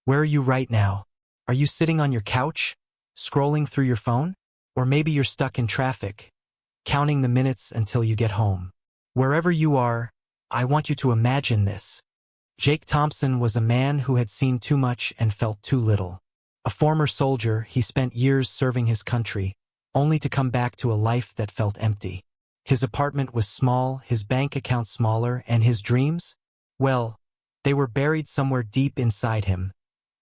Where are you right now? Are you sitting on your couch, scrolling through your phone? Or maybe you're stuck in traffic, counting the minutes until you get home. Wherever you are, I want you to imagine this. Jake Thompson was a man who had seen too much and felt too little. A former soldier, he spent years serving his country, only to come back to a life that felt empty. His apartment was small, his bank account smaller, and his dreams? Well, they were buried somewhere deep inside him,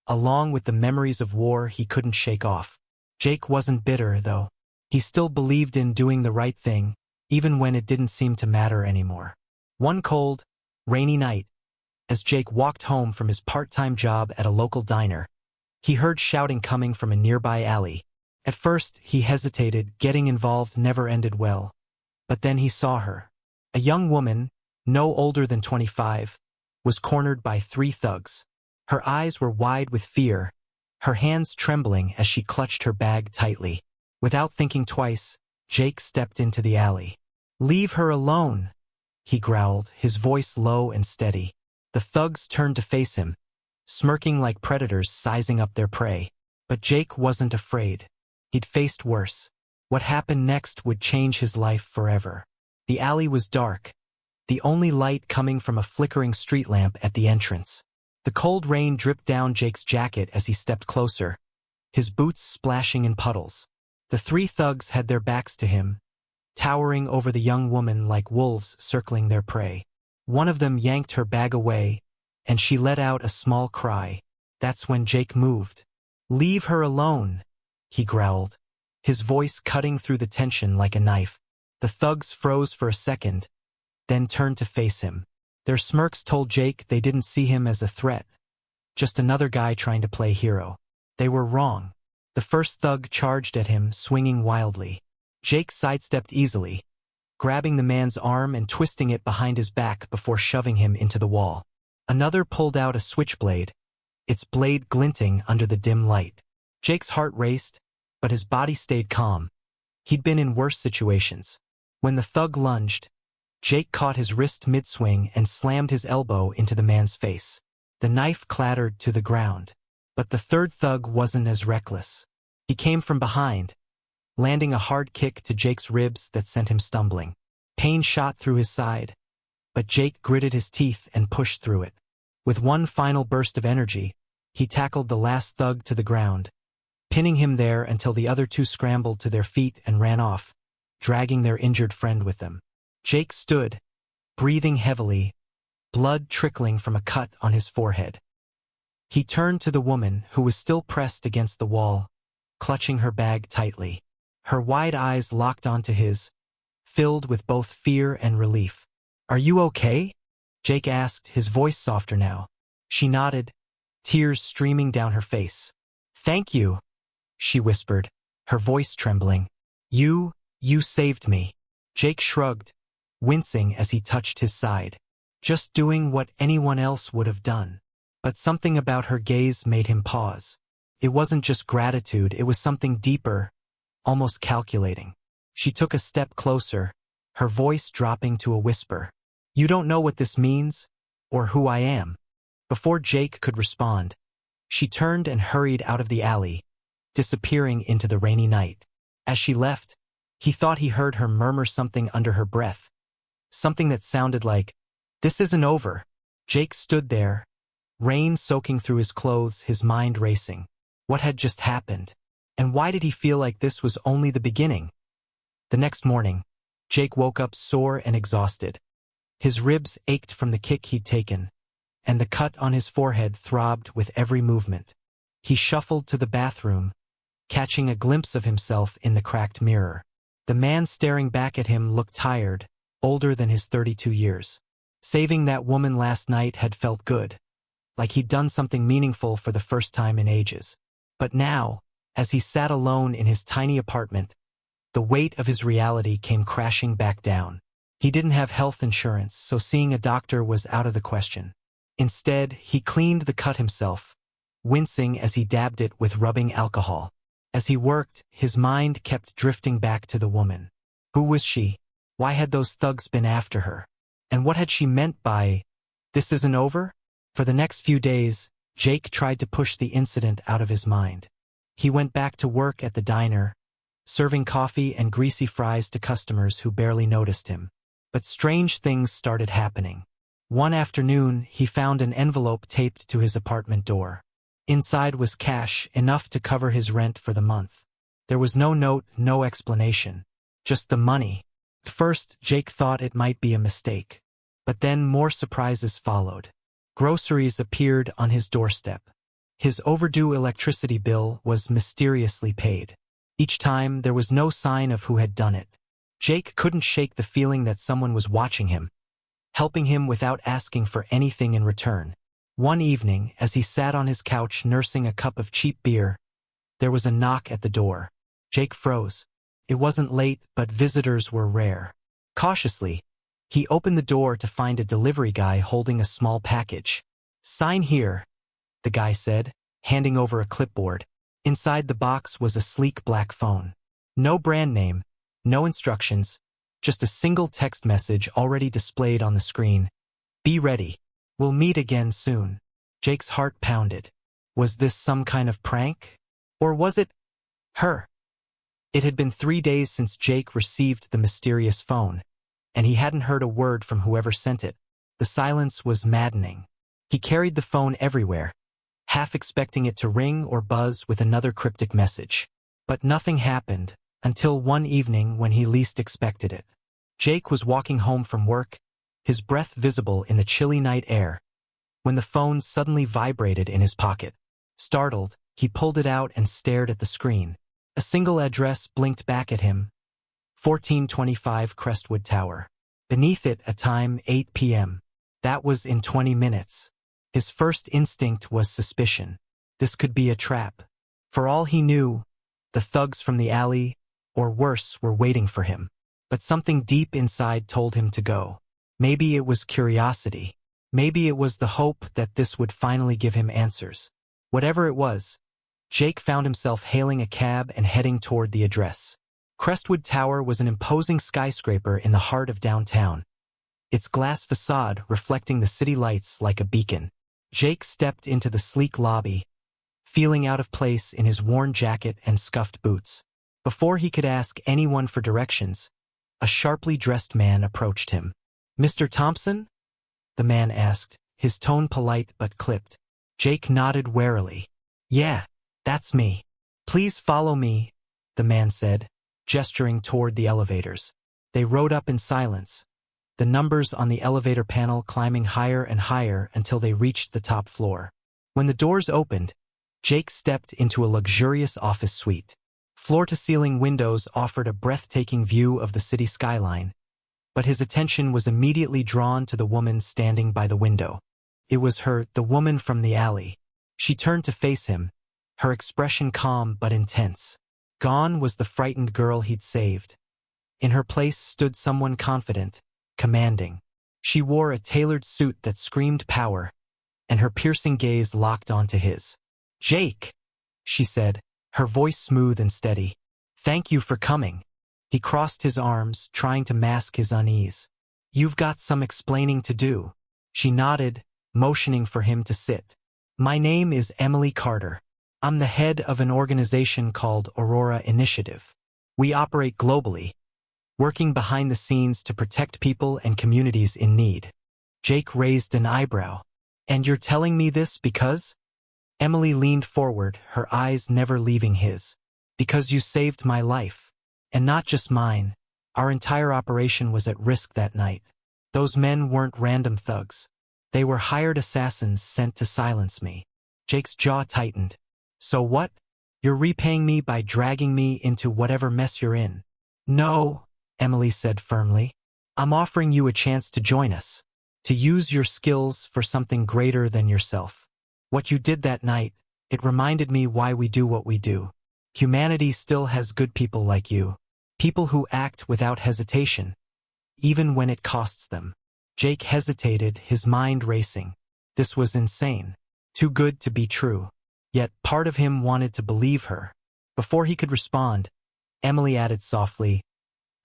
along with the memories of war he couldn't shake off. Jake wasn't bitter, though. He still believed in doing the right thing, even when it didn't seem to matter anymore. One cold, rainy night, as Jake walked home from his part-time job at a local diner, he heard shouting coming from a nearby alley. At first, he hesitated. Getting involved never ended well. But then he saw her. A young woman, no older than 25, was cornered by 3 thugs. Her eyes were wide with fear, her hands trembling as she clutched her bag tightly. Without thinking twice, Jake stepped into the alley. "Leave her alone," he growled, his voice low and steady. The thugs turned to face him, smirking like predators sizing up their prey. But Jake wasn't afraid. He'd faced worse. What happened next would change his life forever. The alley was dark, the only light coming from a flickering street lamp at the entrance. The cold rain dripped down Jake's jacket as he stepped closer, his boots splashing in puddles. The 3 thugs had their backs to him, towering over the young woman like wolves circling their prey. One of them yanked her bag away, and she let out a small cry. That's when Jake moved. "Leave her alone," he growled, his voice cutting through the tension like a knife. The thugs froze for a second, then turned to face him. Their smirks told Jake they didn't see him as a threat, just another guy trying to play hero. They were wrong. The first thug charged at him, swinging wildly. Jake sidestepped easily, grabbing the man's arm and twisting it behind his back before shoving him into the wall. Another pulled out a switchblade, its blade glinting under the dim light. Jake's heart raced, but his body stayed calm. He'd been in worse situations. When the thug lunged, Jake caught his wrist mid-swing and slammed his elbow into the man's face. The knife clattered to the ground. But the third thug wasn't as reckless. He came from behind, landing a hard kick to Jake's ribs that sent him stumbling. Pain shot through his side, but Jake gritted his teeth and pushed through it. With one final burst of energy, he tackled the last thug to the ground, pinning him there until the other 2 scrambled to their feet and ran off, dragging their injured friend with them. Jake stood, breathing heavily, blood trickling from a cut on his forehead. He turned to the woman, who was still pressed against the wall, clutching her bag tightly. Her wide eyes locked onto his, filled with both fear and relief. "Are you okay?" Jake asked, his voice softer now. She nodded, tears streaming down her face. "Thank you," she whispered, her voice trembling. You saved me." Jake shrugged, wincing as he touched his side. Just doing what anyone else would have done. But something about her gaze made him pause. It wasn't just gratitude, it was something deeper, almost calculating. She took a step closer, her voice dropping to a whisper. "You don't know what this means, or who I am." Before Jake could respond, she turned and hurried out of the alley, disappearing into the rainy night. As she left, he thought he heard her murmur something under her breath, something that sounded like, "This isn't over." Jake stood there, rain soaking through his clothes, his mind racing. What had just happened? And why did he feel like this was only the beginning? The next morning, Jake woke up sore and exhausted. His ribs ached from the kick he'd taken, and the cut on his forehead throbbed with every movement. He shuffled to the bathroom, catching a glimpse of himself in the cracked mirror. The man staring back at him looked tired, older than his 32 years. Saving that woman last night had felt good, like he'd done something meaningful for the first time in ages. But now, as he sat alone in his tiny apartment, the weight of his reality came crashing back down. He didn't have health insurance, so seeing a doctor was out of the question. Instead, he cleaned the cut himself, wincing as he dabbed it with rubbing alcohol. As he worked, his mind kept drifting back to the woman. Who was she? Why had those thugs been after her? And what had she meant by, "This isn't over"? For the next few days, Jake tried to push the incident out of his mind. He went back to work at the diner, serving coffee and greasy fries to customers who barely noticed him. But strange things started happening. One afternoon, he found an envelope taped to his apartment door. Inside was cash, enough to cover his rent for the month. There was no note, no explanation. Just the money. At first, Jake thought it might be a mistake. But then more surprises followed. Groceries appeared on his doorstep. His overdue electricity bill was mysteriously paid. Each time, there was no sign of who had done it. Jake couldn't shake the feeling that someone was watching him, helping him without asking for anything in return. One evening, as he sat on his couch nursing a cup of cheap beer, there was a knock at the door. Jake froze. It wasn't late, but visitors were rare. Cautiously, he opened the door to find a delivery guy holding a small package. "Sign here," the guy said, handing over a clipboard. Inside the box was a sleek black phone. No brand name, no instructions, just a single text message already displayed on the screen. "Be ready. We'll meet again soon." Jake's heart pounded. Was this some kind of prank? Or was it her? It had been 3 days since Jake received the mysterious phone, and he hadn't heard a word from whoever sent it. The silence was maddening. He carried the phone everywhere, half expecting it to ring or buzz with another cryptic message. But nothing happened until one evening when he least expected it. Jake was walking home from work, his breath visible in the chilly night air, when the phone suddenly vibrated in his pocket. Startled, he pulled it out and stared at the screen. A single address blinked back at him: 1425 Crestwood Tower. Beneath it, a time: 8 p.m. That was in 20 minutes. His first instinct was suspicion. This could be a trap. For all he knew, the thugs from the alley, or worse, were waiting for him. But something deep inside told him to go. Maybe it was curiosity. Maybe it was the hope that this would finally give him answers. Whatever it was, Jake found himself hailing a cab and heading toward the address. Crestwood Tower was an imposing skyscraper in the heart of downtown, its glass facade reflecting the city lights like a beacon. Jake stepped into the sleek lobby, feeling out of place in his worn jacket and scuffed boots. Before he could ask anyone for directions, a sharply dressed man approached him. "Mr. Thompson?" the man asked, his tone polite but clipped. Jake nodded warily. "Yeah, that's me. Please follow me," the man said, gesturing toward the elevators. They rode up in silence, the numbers on the elevator panel climbing higher and higher until they reached the top floor. When the doors opened, Jake stepped into a luxurious office suite. Floor-to-ceiling windows offered a breathtaking view of the city skyline, but his attention was immediately drawn to the woman standing by the window. It was her, the woman from the alley. She turned to face him, her expression calm but intense. Gone was the frightened girl he'd saved. In her place stood someone confident, commanding. She wore a tailored suit that screamed power, and her piercing gaze locked onto his. "Jake," she said, her voice smooth and steady. "Thank you for coming." He crossed his arms, trying to mask his unease. "You've got some explaining to do." She nodded, motioning for him to sit. "My name is Emily Carter. I'm the head of an organization called Aurora Initiative. We operate globally, working behind the scenes to protect people and communities in need." Jake raised an eyebrow. "And you're telling me this because?" Emily leaned forward, her eyes never leaving his. "Because you saved my life. And not just mine. Our entire operation was at risk that night. Those men weren't random thugs. They were hired assassins sent to silence me." Jake's jaw tightened. "So what? You're repaying me by dragging me into whatever mess you're in?" "No," Emily said firmly. "I'm offering you a chance to join us, to use your skills for something greater than yourself. What you did that night, it reminded me why we do what we do. Humanity still has good people like you, people who act without hesitation, even when it costs them." Jake hesitated, his mind racing. This was insane. Too good to be true. Yet part of him wanted to believe her. Before he could respond, Emily added softly,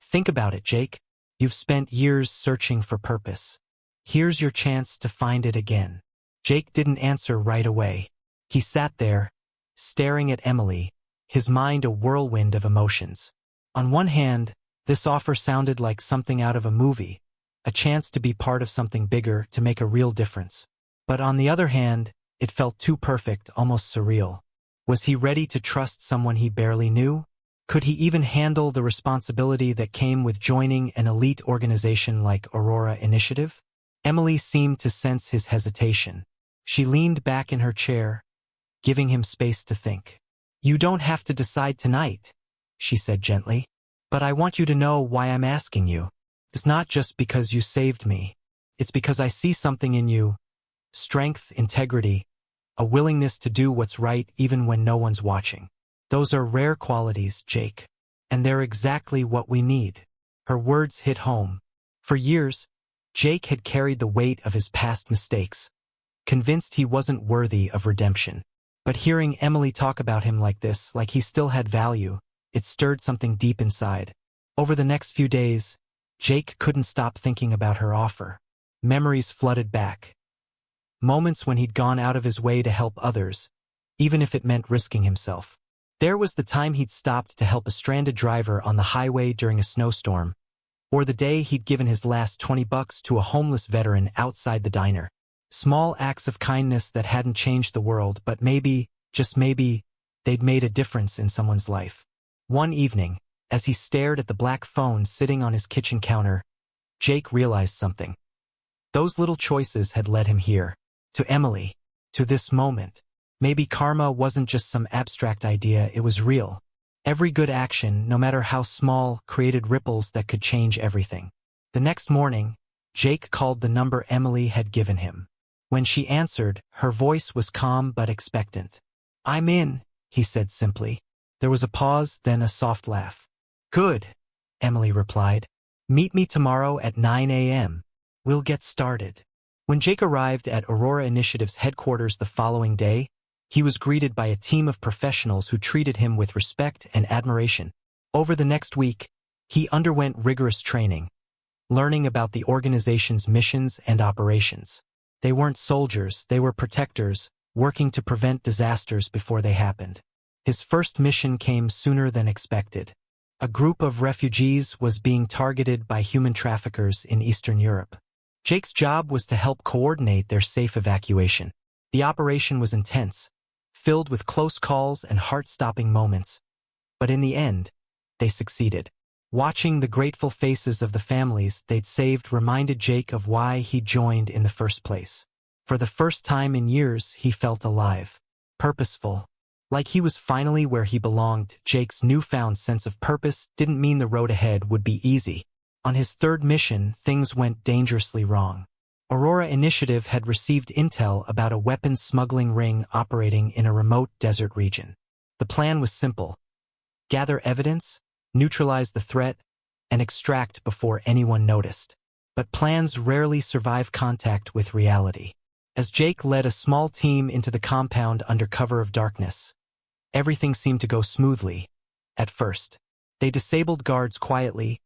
"Think about it, Jake. You've spent years searching for purpose. Here's your chance to find it again. Jake didn't answer right away. He sat there, staring at Emily, his mind a whirlwind of emotions. On one hand, this offer sounded like something out of a movie, a chance to be part of something bigger, to make a real difference. But on the other hand, it felt too perfect, almost surreal. Was he ready to trust someone he barely knew? Could he even handle the responsibility that came with joining an elite organization like Aurora Initiative? Emily seemed to sense his hesitation. She leaned back in her chair, giving him space to think. "You don't have to decide tonight," she said gently. "But I want you to know why I'm asking you. It's not just because you saved me. It's because I see something in you. Strength, integrity, a willingness to do what's right even when no one's watching. Those are rare qualities, Jake. And they're exactly what we need." Her words hit home. For years, Jake had carried the weight of his past mistakes, convinced he wasn't worthy of redemption. But hearing Emily talk about him like this, like he still had value, it stirred something deep inside. Over the next few days, Jake couldn't stop thinking about her offer. Memories flooded back. Moments when he'd gone out of his way to help others, even if it meant risking himself. There was the time he'd stopped to help a stranded driver on the highway during a snowstorm, or the day he'd given his last $20 to a homeless veteran outside the diner. Small acts of kindness that hadn't changed the world, but maybe, just maybe, they'd made a difference in someone's life. One evening, as he stared at the black phone sitting on his kitchen counter, Jake realized something. Those little choices had led him here, to Emily, to this moment. Maybe karma wasn't just some abstract idea, it was real. Every good action, no matter how small, created ripples that could change everything. The next morning, Jake called the number Emily had given him. When she answered, her voice was calm but expectant. "I'm in," he said simply. There was a pause, then a soft laugh. "Good," Emily replied. "Meet me tomorrow at 9 a.m. We'll get started." When Jake arrived at Aurora Initiative's headquarters the following day, he was greeted by a team of professionals who treated him with respect and admiration. Over the next week, he underwent rigorous training, learning about the organization's missions and operations. They weren't soldiers, they were protectors, working to prevent disasters before they happened. His first mission came sooner than expected. A group of refugees was being targeted by human traffickers in Eastern Europe. Jake's job was to help coordinate their safe evacuation. The operation was intense, filled with close calls and heart-stopping moments. But in the end, they succeeded. Watching the grateful faces of the families they'd saved reminded Jake of why he joined in the first place. For the first time in years, he felt alive, purposeful. Like he was finally where he belonged. Jake's newfound sense of purpose didn't mean the road ahead would be easy. On his third mission, things went dangerously wrong. Aurora Initiative had received intel about a weapons smuggling ring operating in a remote desert region. The plan was simple: gather evidence, neutralize the threat, and extract before anyone noticed. But plans rarely survive contact with reality. As Jake led a small team into the compound under cover of darkness, everything seemed to go smoothly. At first, they disabled guards quietly,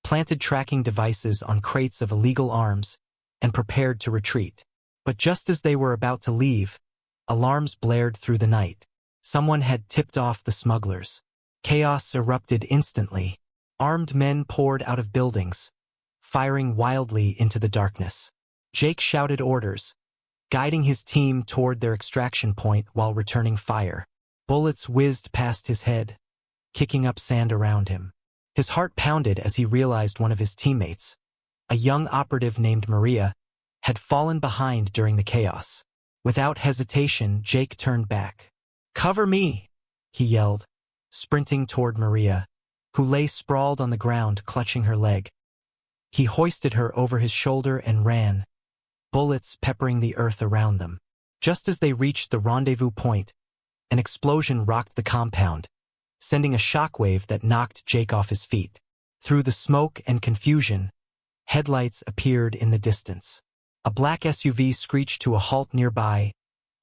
planted tracking devices on crates of illegal arms, and prepared to retreat. But just as they were about to leave, alarms blared through the night. Someone had tipped off the smugglers. Chaos erupted instantly. Armed men poured out of buildings, firing wildly into the darkness. Jake shouted orders, guiding his team toward their extraction point while returning fire. Bullets whizzed past his head, kicking up sand around him. His heart pounded as he realized one of his teammates, a young operative named Maria, had fallen behind during the chaos. Without hesitation, Jake turned back. "Cover me!" he yelled, sprinting toward Maria, who lay sprawled on the ground, clutching her leg. He hoisted her over his shoulder and ran, bullets peppering the earth around them. Just as they reached the rendezvous point, an explosion rocked the compound, sending a shockwave that knocked Jake off his feet. Through the smoke and confusion, headlights appeared in the distance. A black SUV screeched to a halt nearby,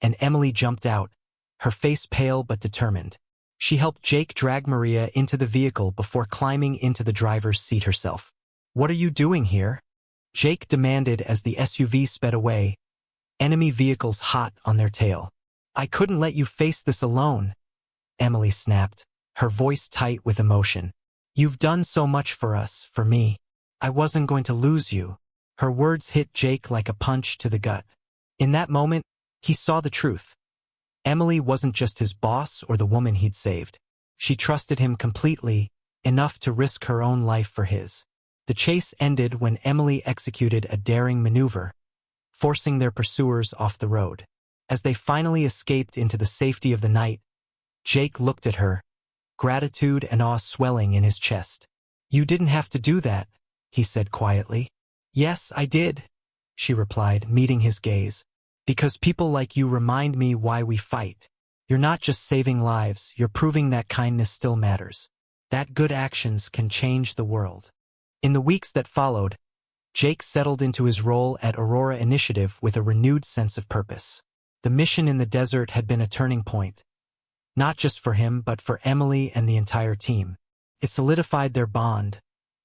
and Emily jumped out, her face pale but determined. She helped Jake drag Maria into the vehicle before climbing into the driver's seat herself. "What are you doing here?" Jake demanded as the SUV sped away, enemy vehicles hot on their tail. "I couldn't let you face this alone," Emily snapped, her voice tight with emotion. "You've done so much for us, for me. I wasn't going to lose you." Her words hit Jake like a punch to the gut. In that moment, he saw the truth. Emily wasn't just his boss or the woman he'd saved. She trusted him completely, enough to risk her own life for his. The chase ended when Emily executed a daring maneuver, forcing their pursuers off the road. As they finally escaped into the safety of the night, Jake looked at her, gratitude and awe swelling in his chest. "You didn't have to do that," he said quietly. "Yes, I did," she replied, meeting his gaze. "Because people like you remind me why we fight. You're not just saving lives, you're proving that kindness still matters. That good actions can change the world." In the weeks that followed, Jake settled into his role at Aurora Initiative with a renewed sense of purpose. The mission in the desert had been a turning point, not just for him but for Emily and the entire team. It solidified their bond,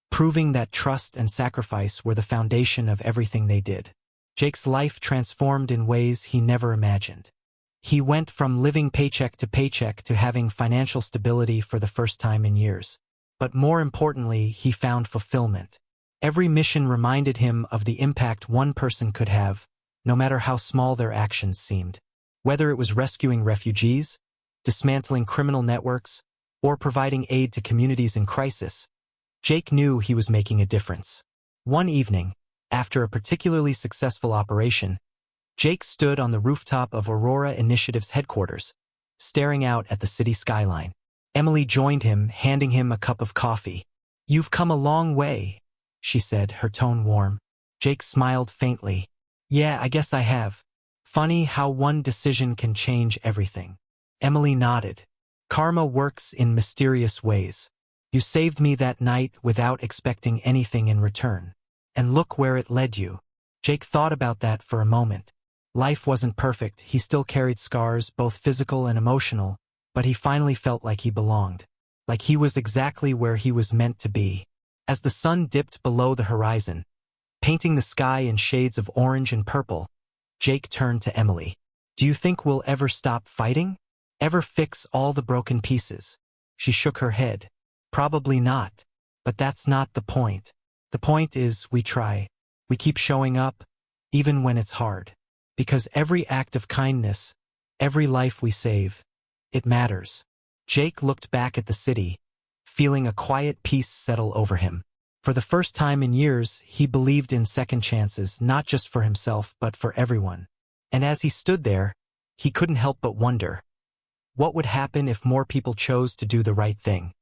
proving that trust and sacrifice were the foundation of everything they did. Jake's life transformed in ways he never imagined. He went from living paycheck to having financial stability for the first time in years. But more importantly, he found fulfillment. Every mission reminded him of the impact one person could have, no matter how small their actions seemed. Whether it was rescuing refugees, dismantling criminal networks, or providing aid to communities in crisis, Jake knew he was making a difference. One evening, after a particularly successful operation, Jake stood on the rooftop of Aurora Initiative's headquarters, staring out at the city skyline. Emily joined him, handing him a cup of coffee. "You've come a long way," she said, her tone warm. Jake smiled faintly. "Yeah, I guess I have. Funny how one decision can change everything." Emily nodded. "Karma works in mysterious ways. You saved me that night without expecting anything in return. And look where it led you." Jake thought about that for a moment. Life wasn't perfect, he still carried scars, both physical and emotional, but he finally felt like he belonged. Like he was exactly where he was meant to be. As the sun dipped below the horizon, painting the sky in shades of orange and purple, Jake turned to Emily. "Do you think we'll ever stop fighting? Ever fix all the broken pieces?" She shook her head. "Probably not. But that's not the point. The point is we try. We keep showing up, even when it's hard. Because every act of kindness, every life we save, it matters." Jake looked back at the city, feeling a quiet peace settle over him. For the first time in years, he believed in second chances, not just for himself, but for everyone. And as he stood there, he couldn't help but wonder, what would happen if more people chose to do the right thing?